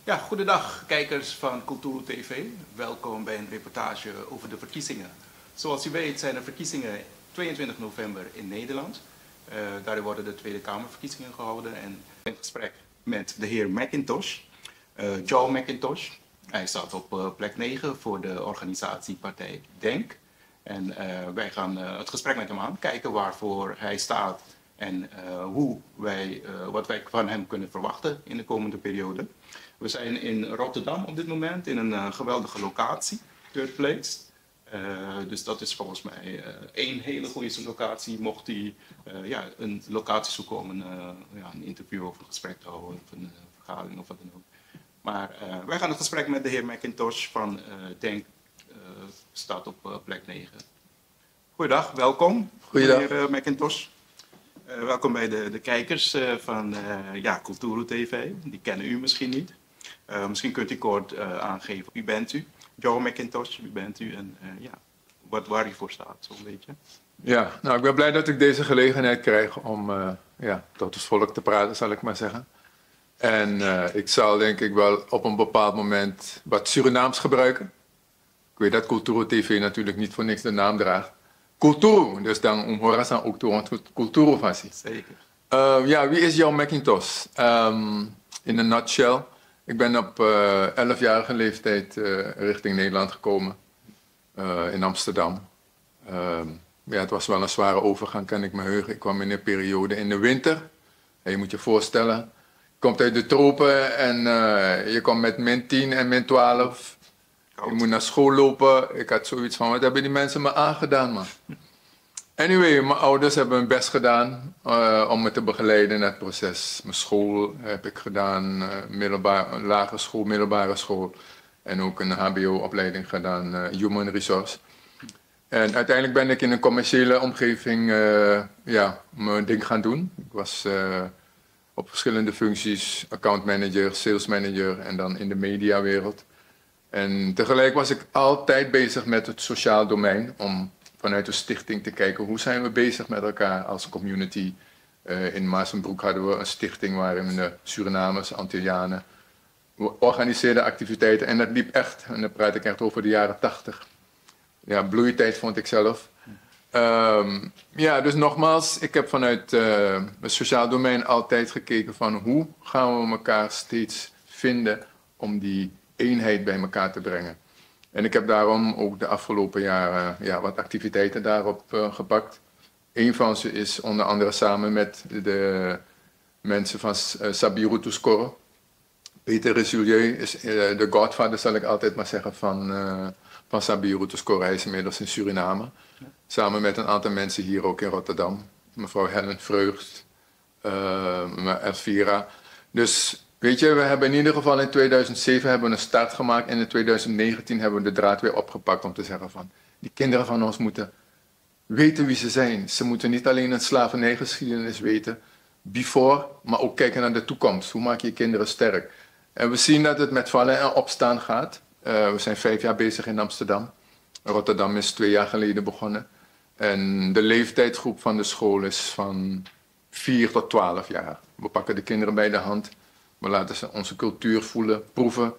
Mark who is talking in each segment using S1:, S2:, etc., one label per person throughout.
S1: Ja, goedendag kijkers van Kulturu TV. Welkom bij een reportage over de verkiezingen. Zoals u weet zijn er verkiezingen 22 november in Nederland. Daar worden de Tweede Kamerverkiezingen gehouden en in gesprek met de heer McIntosh, Joe McIntosh. Hij staat op plek 9 voor de organisatiepartij DENK. En wij gaan het gesprek met hem aan, kijken waarvoor hij staat en wat wij van hem kunnen verwachten in de komende periode. We zijn in Rotterdam op dit moment in een geweldige locatie, Third Place. Dus dat is volgens mij één hele goede locatie. Mocht hij een locatie zoeken om een interview of een gesprek te houden, of een vergadering of wat dan ook. Maar wij gaan het gesprek met de heer McIntosh van DENK, staat op plek 9. Goeiedag, welkom.
S2: Goeiedag.
S1: Meneer McIntosh. Welkom bij de kijkers van Kulturu TV. Die kennen u misschien niet. Misschien kunt u kort aangeven, wie bent u? Joe McIntosh, wie bent u en waar u voor staat, zo'n beetje.
S2: Ja, nou ik ben blij dat ik deze gelegenheid krijg om tot het volk te praten, zal ik maar zeggen. En ik zal denk ik wel op een bepaald moment wat Surinaams gebruiken. Ik weet dat Kulturu TV natuurlijk niet voor niks de naam draagt. Kulturu, dus dan omhorasan ook toe Kulturu vasie.
S1: Zeker.
S2: Wie is Joe McIntosh? In een nutshell. Ik ben op 11-jarige leeftijd richting Nederland gekomen, in Amsterdam. Het was wel een zware overgang, kan ik me heugen. Ik kwam in een periode in de winter. En je moet je voorstellen, je komt uit de tropen en je komt met -10 en -12. Je moet naar school lopen. Ik had zoiets van, wat hebben die mensen me aangedaan, man? Anyway, mijn ouders hebben hun best gedaan om me te begeleiden in het proces. Mijn school heb ik gedaan, lagere school, middelbare school. En ook een hbo-opleiding gedaan, Human Resource. En uiteindelijk ben ik in een commerciële omgeving mijn ding gaan doen. Ik was op verschillende functies, account manager, sales manager en dan in de mediawereld. En tegelijk was ik altijd bezig met het sociaal domein om vanuit de stichting te kijken hoe zijn we bezig met elkaar als community. In Maasenbroek hadden we een stichting waarin de Surinamers, Antillianen, we organiseerden activiteiten en dat liep echt, en dan praat ik echt over de jaren 80. Ja, bloeitijd vond ik zelf. Dus nogmaals, ik heb vanuit het sociaal domein altijd gekeken van hoe gaan we elkaar steeds vinden om die eenheid bij elkaar te brengen. En ik heb daarom ook de afgelopen jaren wat activiteiten daarop gepakt. Een van ze is onder andere samen met de mensen van Sabiru Tuskoro. Peter Resulieu is de godfather, zal ik altijd maar zeggen, van Sabiru Tuskoro. Hij is inmiddels in Suriname. Samen met een aantal mensen hier ook in Rotterdam. Mevrouw Helen Vreugd, Elvira. Dus weet je, we hebben in ieder geval in 2007 hebben we een start gemaakt en in 2019 hebben we de draad weer opgepakt om te zeggen van die kinderen van ons moeten weten wie ze zijn. Ze moeten niet alleen een slavernijgeschiedenis weten, before, maar ook kijken naar de toekomst. Hoe maak je kinderen sterk? En we zien dat het met vallen en opstaan gaat. We zijn 5 jaar bezig in Amsterdam. Rotterdam is 2 jaar geleden begonnen. En de leeftijdsgroep van de school is van 4 tot 12 jaar. We pakken de kinderen bij de hand. We laten ze onze cultuur voelen, proeven.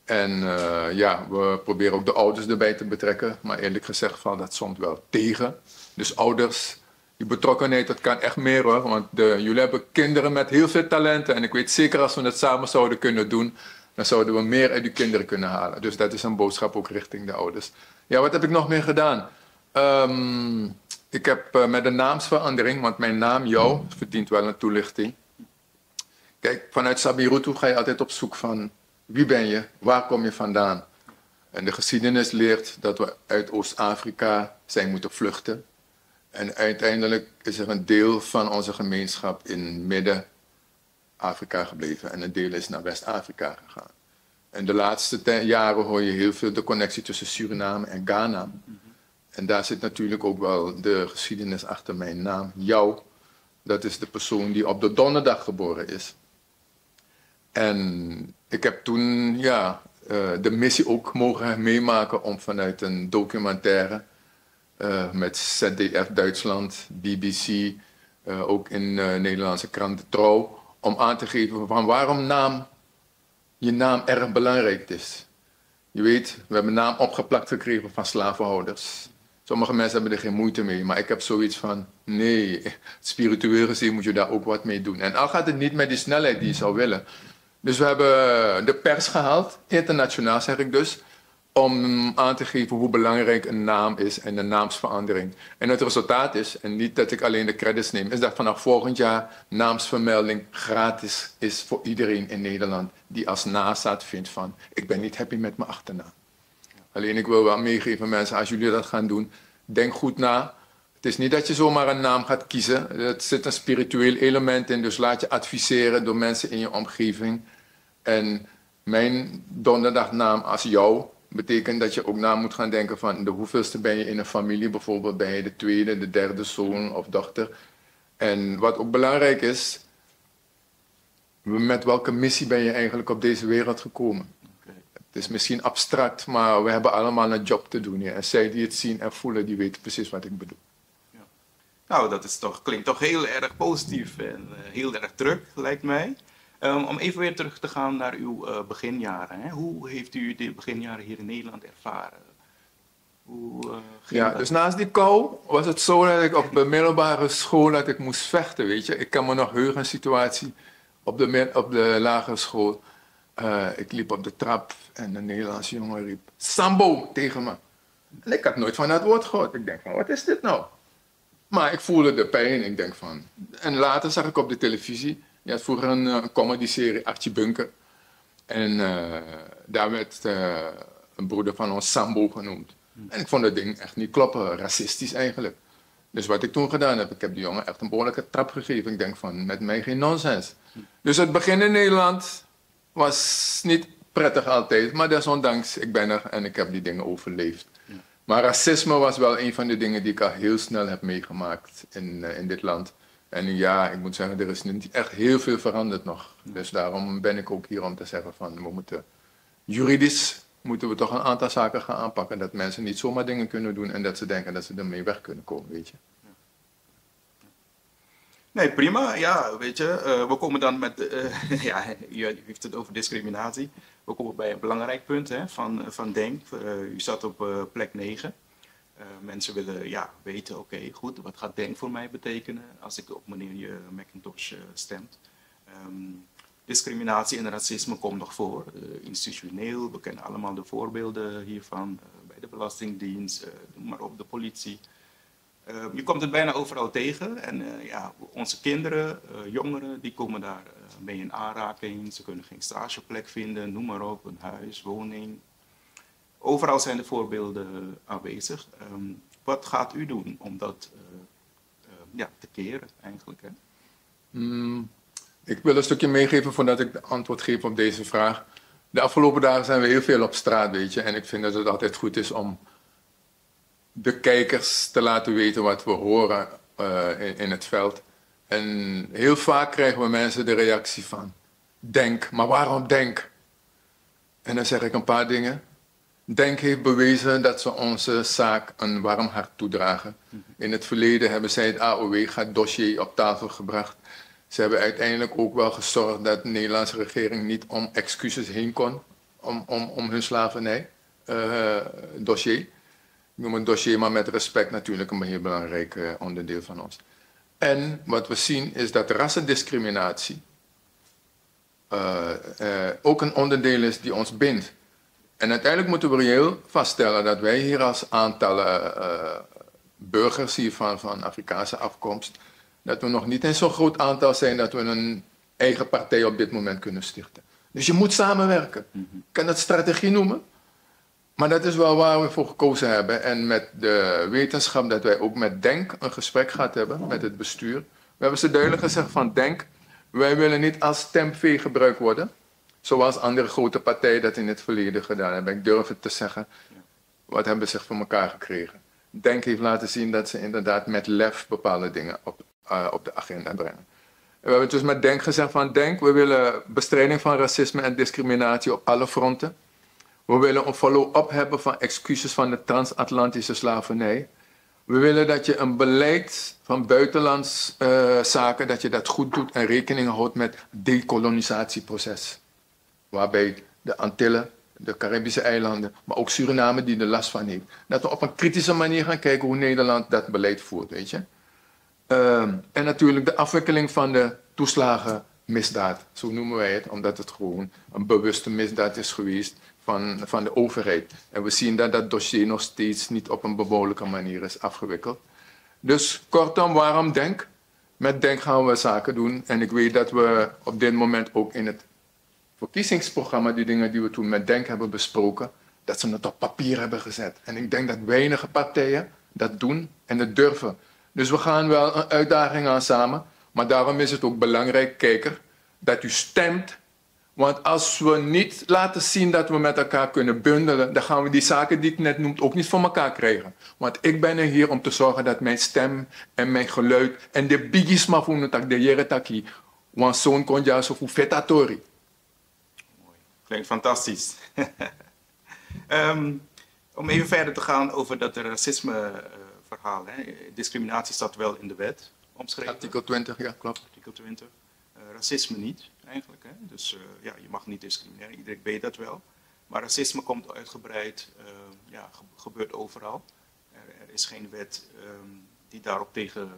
S2: En we proberen ook de ouders erbij te betrekken. Maar eerlijk gezegd valt dat soms wel tegen. Dus ouders, die betrokkenheid, dat kan echt meer hoor. Want jullie hebben kinderen met heel veel talenten. En ik weet zeker als we het samen zouden kunnen doen, dan zouden we meer uit die kinderen kunnen halen. Dus dat is een boodschap ook richting de ouders. Ja, wat heb ik nog meer gedaan? Ik heb met de naamsverandering, want mijn naam jou verdient wel een toelichting. Kijk, vanuit Sabiru ga je altijd op zoek van wie ben je, waar kom je vandaan? En de geschiedenis leert dat we uit Oost-Afrika zijn moeten vluchten. En uiteindelijk is er een deel van onze gemeenschap in Midden-Afrika gebleven en een deel is naar West-Afrika gegaan. En de laatste jaren hoor je heel veel de connectie tussen Suriname en Ghana. En daar zit natuurlijk ook wel de geschiedenis achter mijn naam, Jou. Dat is de persoon die op de donderdag geboren is. En ik heb toen de missie ook mogen meemaken om vanuit een documentaire met ZDF Duitsland, BBC, ook in Nederlandse krant De Trouw, om aan te geven van waarom naam je naam erg belangrijk is. Je weet, we hebben een naam opgeplakt gekregen van slavenhouders. Sommige mensen hebben er geen moeite mee, maar ik heb zoiets van, nee, spiritueel gezien moet je daar ook wat mee doen. En al gaat het niet met die snelheid die je zou willen. Dus we hebben de pers gehaald, internationaal zeg ik dus, om aan te geven hoe belangrijk een naam is en de naamsverandering. En het resultaat is, en niet dat ik alleen de credits neem, is dat vanaf volgend jaar naamsvermelding gratis is voor iedereen in Nederland die als nazaat vindt van, ik ben niet happy met mijn achternaam. Alleen ik wil wel meegeven mensen, als jullie dat gaan doen, denk goed na. Het is niet dat je zomaar een naam gaat kiezen. Er zit een spiritueel element in, dus laat je adviseren door mensen in je omgeving. En mijn donderdagnaam als jou betekent dat je ook na moet gaan denken van de hoeveelste ben je in een familie. Bijvoorbeeld ben je de tweede, de derde zoon of dochter. En wat ook belangrijk is, met welke missie ben je eigenlijk op deze wereld gekomen? Het is misschien abstract, maar we hebben allemaal een job te doen. Ja. En zij die het zien en voelen, die weten precies wat ik bedoel.
S1: Ja. Nou, dat is klinkt toch heel erg positief en heel erg druk, lijkt mij. Om even weer terug te gaan naar uw beginjaren. Hè? Hoe heeft u de beginjaren hier in Nederland ervaren?
S2: Ja, dus naast die kou was het zo dat ik op de middelbare school dat ik moest vechten, weet je. Ik kan me nog heugen een situatie op de lagere school. Ik liep op de trap en een Nederlandse jongen riep Sambo tegen me. En ik had nooit van dat woord gehoord. Ik denk van, wat is dit nou? Maar ik voelde de pijn. Ik denk van... En later zag ik op de televisie, je had vroeger een comedy-serie, Archie Bunker. En daar werd een broeder van ons Sambo genoemd. En ik vond dat ding echt niet kloppen, racistisch eigenlijk. Dus wat ik toen gedaan heb, ik heb die jongen echt een behoorlijke trap gegeven. Ik denk van, met mij geen nonsens. Dus het begin in Nederland was niet prettig altijd, maar desondanks, ik ben er en ik heb die dingen overleefd. Ja. Maar racisme was wel een van de dingen die ik al heel snel heb meegemaakt in dit land. En ja, ik moet zeggen, er is niet echt heel veel veranderd nog. Ja. Dus daarom ben ik ook hier om te zeggen van, juridisch moeten we toch een aantal zaken gaan aanpakken. Dat mensen niet zomaar dingen kunnen doen en dat ze denken dat ze ermee weg kunnen komen, weet je.
S1: Nee, prima. Ja, weet je, we komen dan met, ja, u heeft het over discriminatie. We komen bij een belangrijk punt hè, van Denk. U zat op plek 9. Mensen willen ja, weten, oké, goed, wat gaat Denk voor mij betekenen als ik op meneer McIntosh stemt. Discriminatie en racisme komt nog voor, institutioneel. We kennen allemaal de voorbeelden hiervan, bij de Belastingdienst, noem maar op, de politie. Je komt het bijna overal tegen en ja, onze kinderen, jongeren, die komen daar mee in aanraking. Ze kunnen geen stageplek vinden, noem maar op, een huis, woning. Overal zijn de voorbeelden aanwezig. Wat gaat u doen om dat ja, te keren eigenlijk? Hè?
S2: Ik wil een stukje meegeven voordat ik de antwoord geef op deze vraag. De afgelopen dagen zijn we heel veel op straat, weet je. En ik vind dat het altijd goed is om de kijkers te laten weten wat we horen in het veld. En heel vaak krijgen we mensen de reactie van, Denk, maar waarom Denk? En dan zeg ik een paar dingen. Denk heeft bewezen dat ze onze zaak een warm hart toedragen. In het verleden hebben zij het AOW-dossier op tafel gebracht. Ze hebben uiteindelijk ook wel gezorgd dat de Nederlandse regering niet om excuses heen kon om hun slavernij dossier. Ik noem het dossier, maar met respect natuurlijk een heel belangrijk onderdeel van ons. En wat we zien is dat rassendiscriminatie ook een onderdeel is die ons bindt. En uiteindelijk moeten we reëel vaststellen dat wij hier als aantallen burgers hier van Afrikaanse afkomst, dat we nog niet in zo'n groot aantal zijn dat we een eigen partij op dit moment kunnen stichten. Dus je moet samenwerken. Ik kan dat strategie noemen, maar dat is wel waar we voor gekozen hebben. En met de wetenschap dat wij ook met Denk een gesprek gehad hebben, met het bestuur. We hebben ze duidelijk gezegd van Denk, wij willen niet als stemvee gebruikt worden, zoals andere grote partijen dat in het verleden gedaan hebben. Ik durf het te zeggen, wat hebben ze voor elkaar gekregen? Denk heeft laten zien dat ze inderdaad met lef bepaalde dingen op de agenda brengen. We hebben dus met Denk gezegd van Denk, we willen bestrijding van racisme en discriminatie op alle fronten. We willen een follow-up hebben van excuses van de transatlantische slavernij. We willen dat je een beleid van buitenlands zaken, dat je dat goed doet en rekening houdt met het decolonisatieproces. waarbij de Antillen, de Caribische eilanden, maar ook Suriname die er last van heeft. Dat we op een kritische manier gaan kijken hoe Nederland dat beleid voert, weet je. En natuurlijk de afwikkeling van de toeslagenmisdaad, zo noemen wij het, omdat het gewoon een bewuste misdaad is geweest van de overheid. En we zien dat dat dossier nog steeds niet op een behoorlijke manier is afgewikkeld. Dus kortom, waarom Denk? Met Denk gaan we zaken doen. En ik weet dat we op dit moment ook in het verkiezingsprogramma, die dingen die we toen met Denk hebben besproken, dat ze het op papier hebben gezet. En ik denk dat weinige partijen dat doen en het durven. Dus we gaan wel een uitdaging aan samen. Maar daarom is het ook belangrijk, kijker, dat u stemt. Want als we niet laten zien dat we met elkaar kunnen bundelen, dan gaan we die zaken die ik net noemde ook niet voor elkaar krijgen. Want ik ben er hier om te zorgen dat mijn stem en mijn geluid en de bigisma van de jeretaki, want zo'n kon juist of fetatori.
S1: Mooi. Klinkt fantastisch. Om even verder te gaan over dat racisme-verhaal. Discriminatie staat wel in de wet omschreven.
S2: Artikel 20, ja, klopt.
S1: Artikel 20. Racisme niet, eigenlijk. Hè? Dus ja, je mag niet discrimineren, iedereen weet dat wel. Maar racisme komt uitgebreid, gebeurt overal. Er is geen wet die daarop tegen,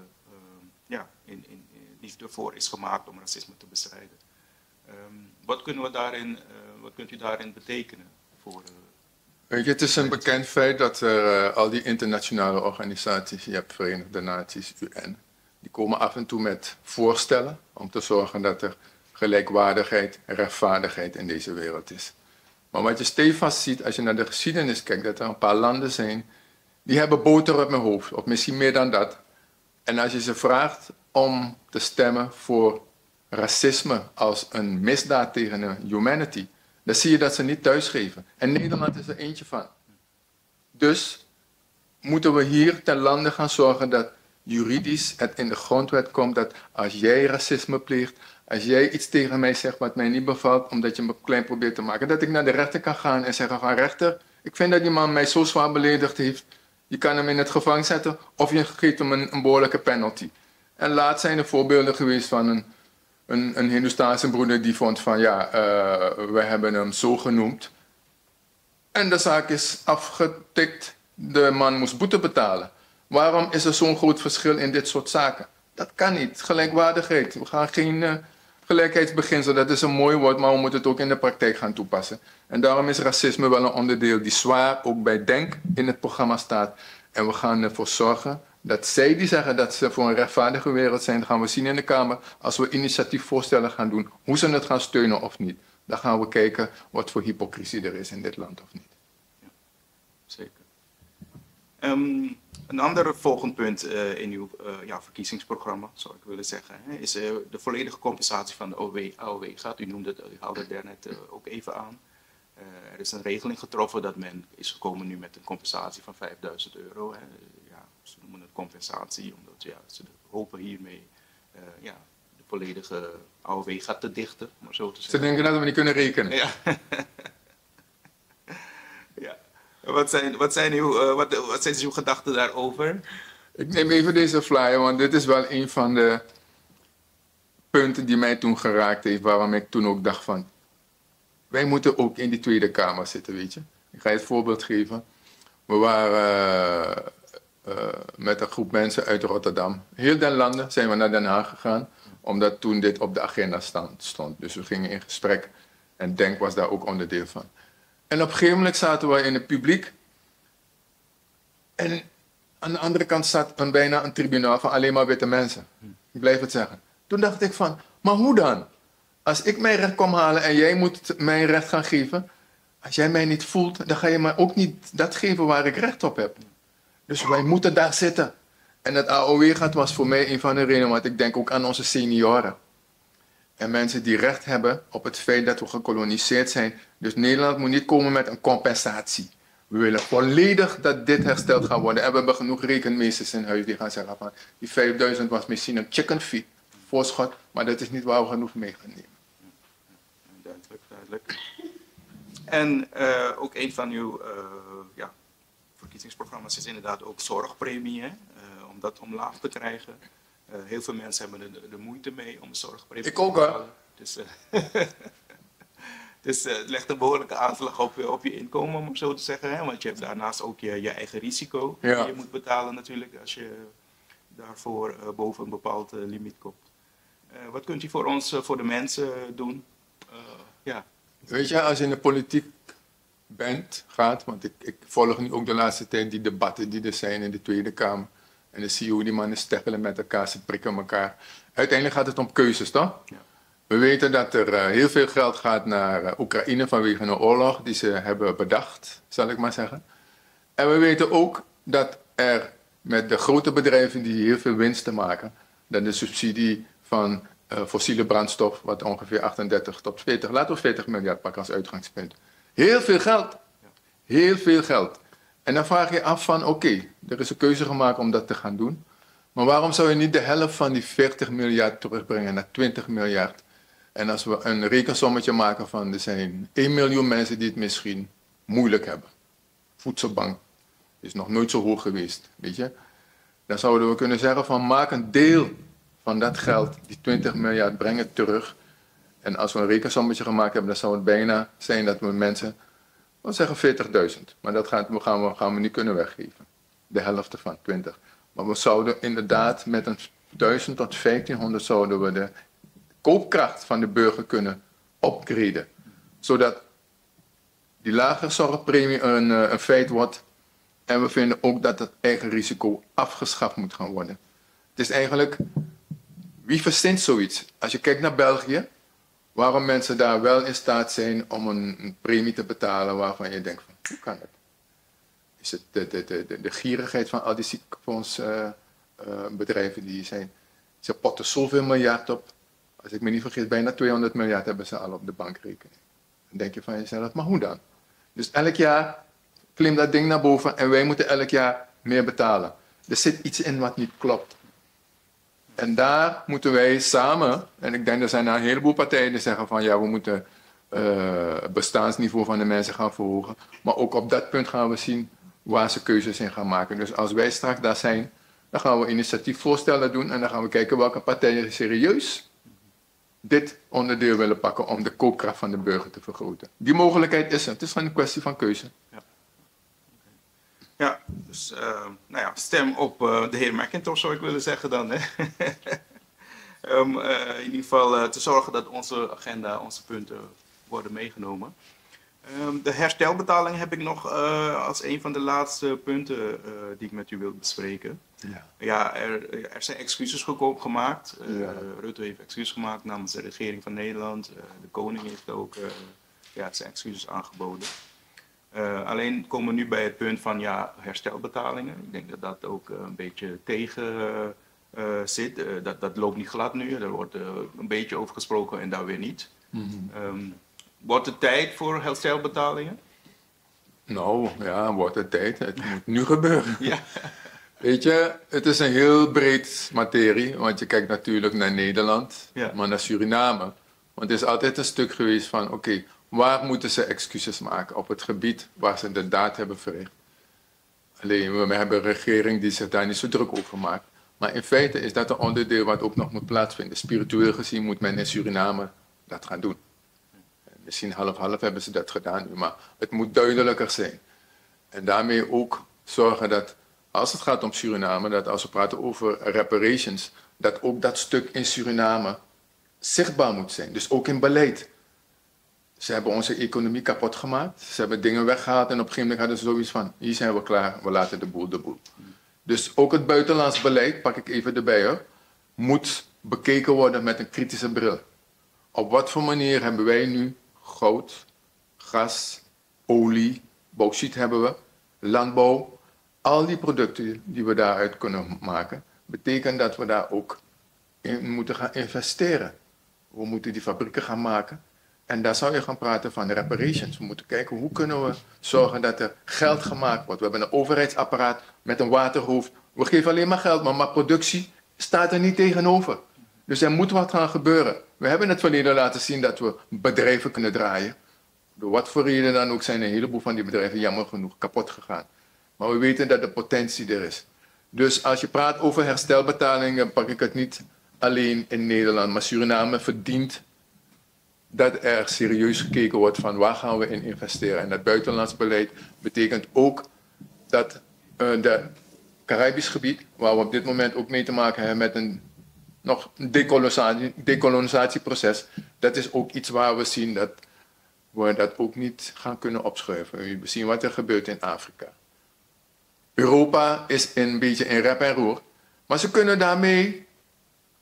S1: die ervoor is gemaakt om racisme te bestrijden. Wat kunt u daarin betekenen voor...
S2: Weet je, het is een bekend feit dat er al die internationale organisaties, je hebt Verenigde Naties, UN, die komen af en toe met voorstellen om te zorgen dat er gelijkwaardigheid en rechtvaardigheid in deze wereld is. Maar wat je stevast ziet als je naar de geschiedenis kijkt, dat er een paar landen zijn die hebben boter op hun hoofd, of misschien meer dan dat. En als je ze vraagt om te stemmen voor racisme als een misdaad tegen de humanity, dan zie je dat ze niet thuisgeven. En Nederland is er eentje van. Dus moeten we hier ten lande gaan zorgen dat juridisch het in de grondwet komt dat als jij racisme pleegt, als jij iets tegen mij zegt wat mij niet bevalt, omdat je me klein probeert te maken, dat ik naar de rechter kan gaan en zeggen van rechter, ik vind dat die man mij zo zwaar beledigd heeft, je kan hem in het gevangen zetten of je geeft hem een behoorlijke penalty. En laatst zijn er voorbeelden geweest van een Hindoestaanse broeder die vond van ja, we hebben hem zo genoemd. En de zaak is afgetikt, de man moest boete betalen. Waarom is er zo'n groot verschil in dit soort zaken? Dat kan niet. Gelijkwaardigheid. We gaan geen gelijkheidsbeginsel, dat is een mooi woord, maar we moeten het ook in de praktijk gaan toepassen. En daarom is racisme wel een onderdeel die zwaar ook bij Denk in het programma staat. En we gaan ervoor zorgen dat zij die zeggen dat ze voor een rechtvaardige wereld zijn, dat gaan we zien in de Kamer, als we initiatiefvoorstellen gaan doen, hoe ze het gaan steunen of niet. Dan gaan we kijken wat voor hypocrisie er is in dit land of niet.
S1: Ja, zeker. Een ander volgend punt in uw verkiezingsprogramma, zou ik willen zeggen, is de volledige compensatie van de AOW. U haalde het daarnet ook even aan. Er is een regeling getroffen dat men is gekomen nu met een compensatie van €5.000. Ze noemen het compensatie, omdat ze hopen hiermee de volledige AOW gaat te dichten, maar zo te zeggen.
S2: Ze denken dat we niet kunnen rekenen.
S1: Ja. Ja. Wat zijn uw gedachten daarover?
S2: Ik neem even deze flyer, want dit is wel een van de punten die mij toen geraakt heeft, waarom ik toen ook dacht van, wij moeten ook in die Tweede Kamer zitten, weet je. Ik ga je het voorbeeld geven. We waren met een groep mensen uit Rotterdam. Heel den landen zijn we naar Den Haag gegaan, omdat toen dit op de agenda stond. Dus we gingen in gesprek en Denk was daar ook onderdeel van. En op een gegeven moment zaten we in het publiek en aan de andere kant zat bijna een tribunaal van alleen maar witte mensen. Ik blijf het zeggen. Toen dacht ik van, maar hoe dan? Als ik mijn recht kom halen en jij moet mijn recht gaan geven, als jij mij niet voelt, dan ga je mij ook niet dat geven waar ik recht op heb. Dus wij moeten daar zitten. En het AOW-gat was voor mij een van de redenen, want ik denk ook aan onze senioren. En mensen die recht hebben op het feit dat we gekoloniseerd zijn. Dus Nederland moet niet komen met een compensatie. We willen volledig dat dit hersteld gaat worden. En we hebben genoeg rekenmeesters in huis die gaan zeggen van die 5.000 was misschien een chicken fee, voorschot, maar dat is niet waar we genoeg mee gaan nemen.
S1: Duidelijk. En ook een van uw verkiezingsprogramma's is inderdaad ook zorgpremie, om dat omlaag te krijgen. Heel veel mensen hebben er de moeite mee om de zorgpremie
S2: Ik ook,
S1: te betalen. Dus, het Dus het legt een behoorlijke aanslag op je inkomen, om het zo te zeggen. Hè? Want je hebt daarnaast ook je eigen risico die je moet betalen natuurlijk als je daarvoor boven een bepaald limiet komt. Wat kunt u voor ons, voor de mensen doen? Ja.
S2: Weet je, als je in de politiek gaat, want ik volg nu ook de laatste tijd die debatten die er zijn in de Tweede Kamer. En dan zie je hoe die mannen steggelen met elkaar, ze prikken elkaar. Uiteindelijk gaat het om keuzes, toch? Ja. We weten dat er heel veel geld gaat naar Oekraïne vanwege een oorlog die ze hebben bedacht, zal ik maar zeggen. En we weten ook dat er met de grote bedrijven die heel veel winsten maken, dat de subsidie van fossiele brandstof, wat ongeveer 38 tot 40, laten we 40 miljard pakken als uitgangspunt. Heel veel geld. Heel veel geld. En dan vraag je af van, oké, er is een keuze gemaakt om dat te gaan doen. Maar waarom zou je niet de helft van die 40 miljard terugbrengen naar 20 miljard? En als we een rekensommetje maken van, er zijn 1 miljoen mensen die het misschien moeilijk hebben. Voedselbank is nog nooit zo hoog geweest, weet je. Dan zouden we kunnen zeggen van, maak een deel van dat geld, die 20 miljard, breng het terug. En als we een rekensommetje gemaakt hebben, dan zou het bijna zijn dat we mensen, we zeggen 40.000. Maar dat gaan we niet kunnen weggeven. De helft van 20. Maar we zouden inderdaad met een 1000 tot 1500 zouden we de koopkracht van de burger kunnen upgraden. Zodat die lagere zorgpremie een feit wordt. En we vinden ook dat het eigen risico afgeschaft moet gaan worden. Het is eigenlijk, wie verzint zoiets? Als je kijkt naar België, waarom mensen daar wel in staat zijn om een premie te betalen waarvan je denkt van, hoe kan dat? Is het de gierigheid van al die ziekenfondsbedrijven die zijn? Ze potten zoveel miljard op. Als ik me niet vergis, bijna 200 miljard hebben ze al op de bankrekening. Dan denk je van jezelf, maar hoe dan? Dus elk jaar klimt dat ding naar boven en wij moeten elk jaar meer betalen. Er zit iets in wat niet klopt. En daar moeten wij samen, en ik denk er zijn een heleboel partijen die zeggen van ja, we moeten het bestaansniveau van de mensen gaan verhogen. Maar ook op dat punt gaan we zien waar ze keuzes in gaan maken. Dus als wij straks daar zijn, dan gaan we initiatiefvoorstellen doen en dan gaan we kijken welke partijen serieus dit onderdeel willen pakken om de koopkracht van de burger te vergroten. Die mogelijkheid is er. Het is gewoon een kwestie van keuze.
S1: Ja, ja dus nou ja, stem op de heer McIntosh zou ik willen zeggen dan. Hè? In ieder geval te zorgen dat onze agenda, onze punten worden meegenomen. De herstelbetaling heb ik nog als een van de laatste punten die ik met u wil bespreken. Ja, ja er zijn excuses gemaakt. Ja. Rutte heeft excuses gemaakt namens de regering van Nederland. De koning heeft ook zijn excuses aangeboden. Alleen komen we nu bij het punt van ja, herstelbetalingen. Ik denk dat dat ook een beetje tegen zit. Dat loopt niet glad nu. Er wordt een beetje over gesproken en daar weer niet. Mm-hmm. Wordt het tijd voor herstelbetalingen?
S2: Nou ja, wordt het tijd. Het moet nu gebeuren.
S1: Ja.
S2: Weet je, het is een heel breed materie, want je kijkt natuurlijk naar Nederland, ja, maar naar Suriname. Want het is altijd een stuk geweest van, oké, waar moeten ze excuses maken op het gebied waar ze de daad hebben verricht? Alleen, we hebben een regering die zich daar niet zo druk over maakt. Maar in feite is dat een onderdeel wat ook nog moet plaatsvinden. Spiritueel gezien moet men in Suriname dat gaan doen. Misschien half-half hebben ze dat gedaan nu, maar het moet duidelijker zijn. En daarmee ook zorgen dat, als het gaat om Suriname, dat als we praten over reparations, dat ook dat stuk in Suriname zichtbaar moet zijn. Dus ook in beleid. Ze hebben onze economie kapot gemaakt, ze hebben dingen weggehaald en op een gegeven moment hadden ze zoiets van, hier zijn we klaar, we laten de boel de boel. Dus ook het buitenlands beleid, pak ik even erbij hoor, moet bekeken worden met een kritische bril. Op wat voor manier hebben wij nu goud, gas, olie, bauxiet hebben we, landbouw, al die producten die we daaruit kunnen maken, betekent dat we daar ook in moeten gaan investeren. We moeten die fabrieken gaan maken en daar zou je gaan praten van reparations. We moeten kijken hoe kunnen we zorgen dat er geld gemaakt wordt. We hebben een overheidsapparaat met een waterhoofd. We geven alleen maar geld, maar productie staat er niet tegenover. Dus er moet wat gaan gebeuren. We hebben in het verleden laten zien dat we bedrijven kunnen draaien. Door wat voor reden dan ook zijn een heleboel van die bedrijven jammer genoeg kapot gegaan. Maar we weten dat de potentie er is. Dus als je praat over herstelbetalingen, pak ik het niet alleen in Nederland. Maar Suriname verdient dat er serieus gekeken wordt van waar gaan we in investeren. En dat buitenlands beleid betekent ook dat de Caribisch gebied, waar we op dit moment ook mee te maken hebben met een decolonisatieproces, dat is ook iets waar we zien dat we dat ook niet gaan kunnen opschuiven. We zien wat er gebeurt in Afrika. Europa is een beetje in rep en roer, maar ze kunnen daarmee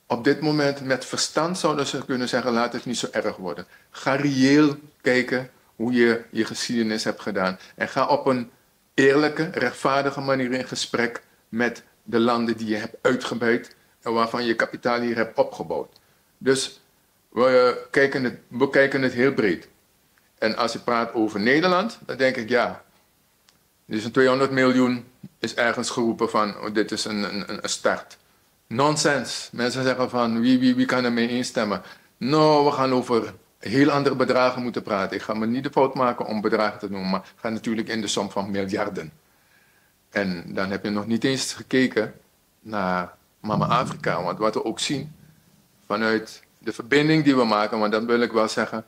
S2: op dit moment met verstand zouden ze kunnen zeggen, laat het niet zo erg worden. Ga reëel kijken hoe je je geschiedenis hebt gedaan en ga op een eerlijke, rechtvaardige manier in gesprek met de landen die je hebt uitgebuit en waarvan je kapitaal hier hebt opgebouwd. Dus we kijken het heel breed. En als je praat over Nederland, dan denk ik ja, dus een 200 miljoen is ergens geroepen van oh, dit is een start. Nonsens. Mensen zeggen van wie kan ermee instemmen. Nou, we gaan over heel andere bedragen moeten praten. Ik ga me niet de fout maken om bedragen te noemen, maar het gaat natuurlijk in de som van miljarden. En dan heb je nog niet eens gekeken naar Mama Afrika. Want wat we ook zien vanuit de verbinding die we maken, want dan wil ik wel zeggen,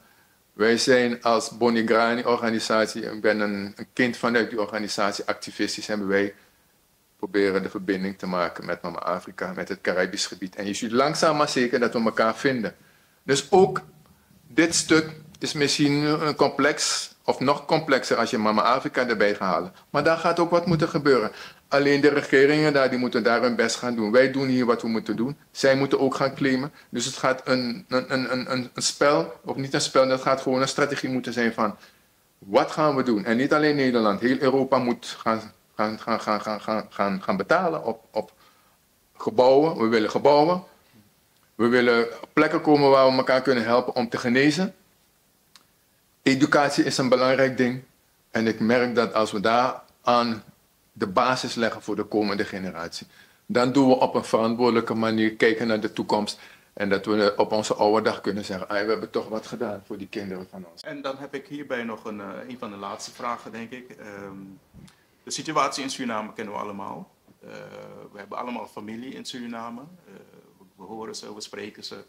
S2: wij zijn als Bonigrani-organisatie, ik ben een kind vanuit die organisatie, activistisch, hebben wij proberen de verbinding te maken met Mama Afrika, met het Caribisch gebied. En je ziet langzaam maar zeker dat we elkaar vinden. Dus ook dit stuk is misschien een complex, of nog complexer als je Mama Afrika erbij gaat halen. Maar daar gaat ook wat moeten gebeuren. Alleen de regeringen daar, die moeten daar hun best gaan doen. Wij doen hier wat we moeten doen. Zij moeten ook gaan claimen. Dus het gaat een spel, of niet een spel, dat gaat gewoon een strategie moeten zijn van wat gaan we doen. En niet alleen Nederland, heel Europa moet gaan betalen op gebouwen. We willen gebouwen. We willen plekken komen waar we elkaar kunnen helpen om te genezen. Educatie is een belangrijk ding. En ik merk dat als we daar aan de basis leggen voor de komende generatie, dan doen we op een verantwoordelijke manier kijken naar de toekomst. En dat we op onze oude dag kunnen zeggen, we hebben toch wat gedaan voor die kinderen van ons.
S1: En dan heb ik hierbij nog een van de laatste vragen, denk ik. De situatie in Suriname kennen we allemaal. We hebben allemaal familie in Suriname. We horen ze, we spreken ze.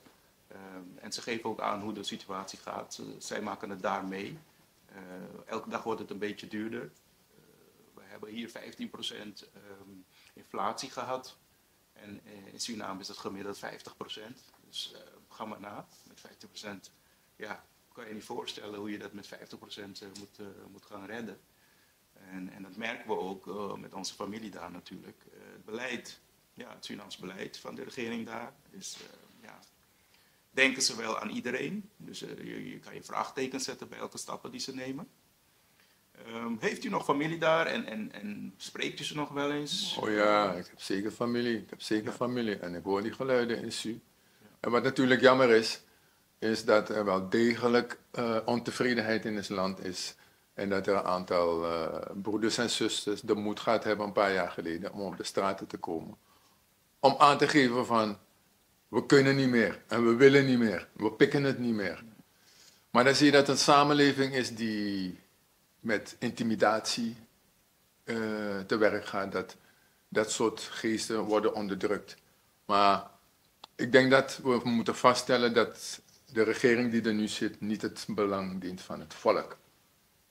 S1: En ze geven ook aan hoe de situatie gaat. Zij maken het daar mee. Elke dag wordt het een beetje duurder. We hebben hier 15% inflatie gehad. En in Suriname is het gemiddeld 50%. Dus ga maar na. Met 15%, ja, kan je niet voorstellen hoe je dat met 50% moet gaan redden. En dat merken we ook met onze familie daar natuurlijk. Het beleid, ja, het Surinaams beleid van de regering daar is, ja, denken ze wel aan iedereen. Dus je kan je vraagtekens zetten bij elke stappen die ze nemen. Heeft u nog familie daar en spreekt u ze nog wel eens?
S2: Oh ja, ik heb zeker familie. Ik heb zeker familie en ik hoor die geluiden in Su. Ja. En wat natuurlijk jammer is dat er wel degelijk ontevredenheid in het land is. En dat er een aantal broeders en zusters de moed gehad hebben een paar jaar geleden om op de straten te komen. Om aan te geven van, we kunnen niet meer en we willen niet meer. We pikken het niet meer. Maar dan zie je dat het een samenleving is die met intimidatie te werk gaat. Dat soort geesten worden onderdrukt. Maar ik denk dat we moeten vaststellen dat de regering die er nu zit niet het belang dient van het volk.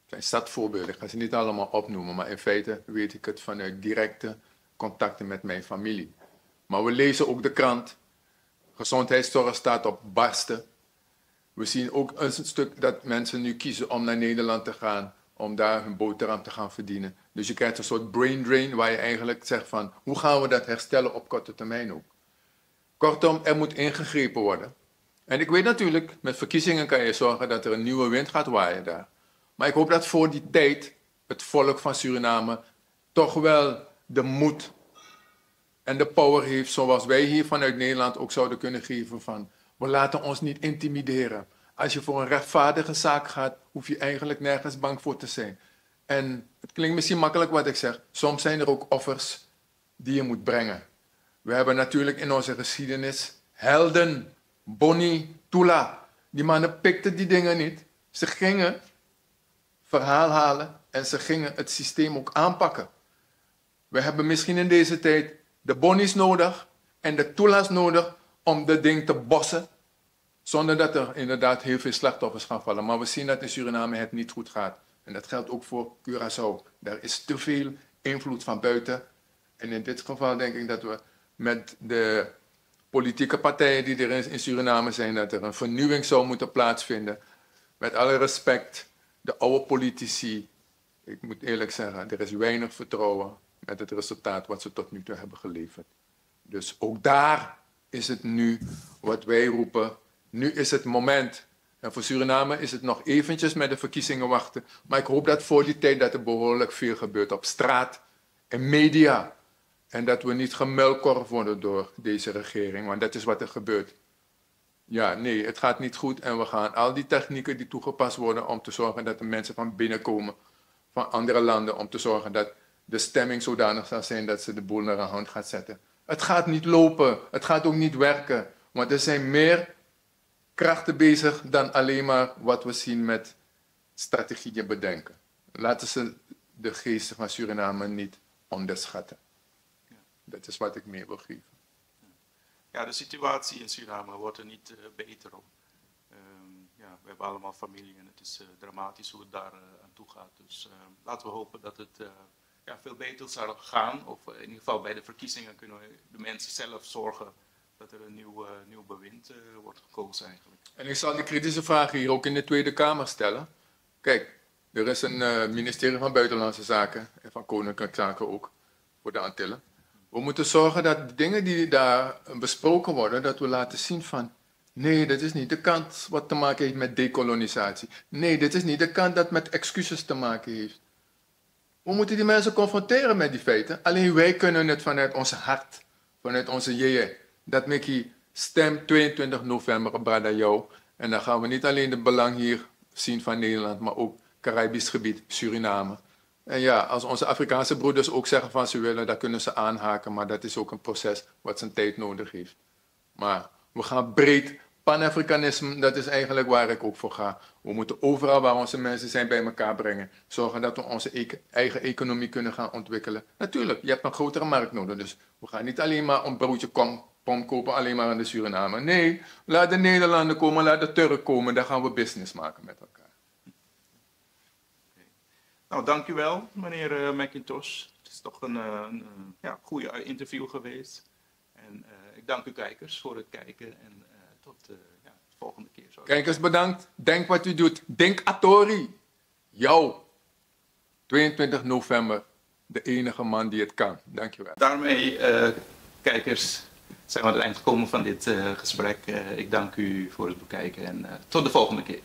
S2: Het zijn stadvoorbeelden, ik ga ze niet allemaal opnoemen, maar in feite weet ik het vanuit directe contacten met mijn familie. Maar we lezen ook de krant. Gezondheidszorg staat op barsten. We zien ook een stuk dat mensen nu kiezen om naar Nederland te gaan, om daar hun boterham te gaan verdienen. Dus je krijgt een soort brain drain waar je eigenlijk zegt van, hoe gaan we dat herstellen op korte termijn ook? Kortom, er moet ingegrepen worden. En ik weet natuurlijk, met verkiezingen kan je zorgen dat er een nieuwe wind gaat waaien daar. Maar ik hoop dat voor die tijd het volk van Suriname toch wel de moed en de power heeft, zoals wij hier vanuit Nederland ook zouden kunnen geven van, we laten ons niet intimideren. Als je voor een rechtvaardige zaak gaat, hoef je eigenlijk nergens bang voor te zijn. En het klinkt misschien makkelijk wat ik zeg, soms zijn er ook offers die je moet brengen. We hebben natuurlijk in onze geschiedenis helden, Boni, Tula. Die mannen pikten die dingen niet. Ze gingen verhaal halen en ze gingen het systeem ook aanpakken. We hebben misschien in deze tijd de Bonis nodig en de Tulas nodig om dat ding te bossen. Zonder dat er inderdaad heel veel slachtoffers gaan vallen. Maar we zien dat in Suriname het niet goed gaat. En dat geldt ook voor Curaçao. Daar is te veel invloed van buiten. En in dit geval denk ik dat we met de politieke partijen die er in Suriname zijn, dat er een vernieuwing zou moeten plaatsvinden. Met alle respect, de oude politici, ik moet eerlijk zeggen, er is weinig vertrouwen met het resultaat wat ze tot nu toe hebben geleverd. Dus ook daar is het nu wat wij roepen. Nu is het moment. En voor Suriname is het nog eventjes met de verkiezingen wachten. Maar ik hoop dat voor die tijd dat er behoorlijk veel gebeurt op straat en media. En dat we niet gemuilkorfd worden door deze regering, want dat is wat er gebeurt. Ja, nee, het gaat niet goed en we gaan al die technieken die toegepast worden om te zorgen dat de mensen van binnen komen, van andere landen, om te zorgen dat de stemming zodanig zal zijn dat ze de boel naar een hand gaat zetten. Het gaat niet lopen, het gaat ook niet werken, want er zijn meer krachten bezig dan alleen maar wat we zien met strategieën bedenken. Laten ze de geest van Suriname niet onderschatten. Dat is wat ik mee wil geven.
S1: Ja, de situatie in Suriname wordt er niet beter op. Ja, we hebben allemaal familie en het is dramatisch hoe het daar aan toe gaat. Dus laten we hopen dat het ja, veel beter zal gaan. Of in ieder geval bij de verkiezingen kunnen de mensen zelf zorgen dat er een nieuw bewind wordt gekozen eigenlijk.
S2: En ik zal die kritische vragen hier ook in de Tweede Kamer stellen. Kijk, er is een ministerie van Buitenlandse Zaken en van Koninklijke Zaken ook voor de Antillen. We moeten zorgen dat de dingen die daar besproken worden, dat we laten zien van, nee, dit is niet de kant wat te maken heeft met dekolonisatie. Nee, dit is niet de kant dat met excuses te maken heeft. We moeten die mensen confronteren met die feiten. Alleen wij kunnen het vanuit ons hart, vanuit onze jeje. Dat Mickey stem 22 november op Bradayau. En dan gaan we niet alleen het belang hier zien van Nederland, maar ook Caribisch gebied, Suriname. En ja, als onze Afrikaanse broeders ook zeggen van ze willen, dan kunnen ze aanhaken. Maar dat is ook een proces wat zijn tijd nodig heeft. Maar we gaan breed. Pan-Afrikanisme, dat is eigenlijk waar ik ook voor ga. We moeten overal waar onze mensen zijn bij elkaar brengen. Zorgen dat we onze eigen economie kunnen gaan ontwikkelen. Natuurlijk, je hebt een grotere markt nodig. Dus we gaan niet alleen maar een broodje pom kopen alleen maar in de Suriname. Nee, laat de Nederlanden komen, laat de Turken komen. Dan gaan we business maken met elkaar.
S1: Nou, dank u wel, meneer McIntosh. Het is toch een ja, goede interview geweest. En ik dank u kijkers voor het kijken en tot ja, de volgende keer.
S2: Kijkers bedankt. Denk wat u doet. Denk Atori. Jou. 22 november. De enige man die het kan. Dank je wel.
S1: Daarmee, kijkers, zijn we aan het eind gekomen van dit gesprek. Ik dank u voor het bekijken en tot de volgende keer.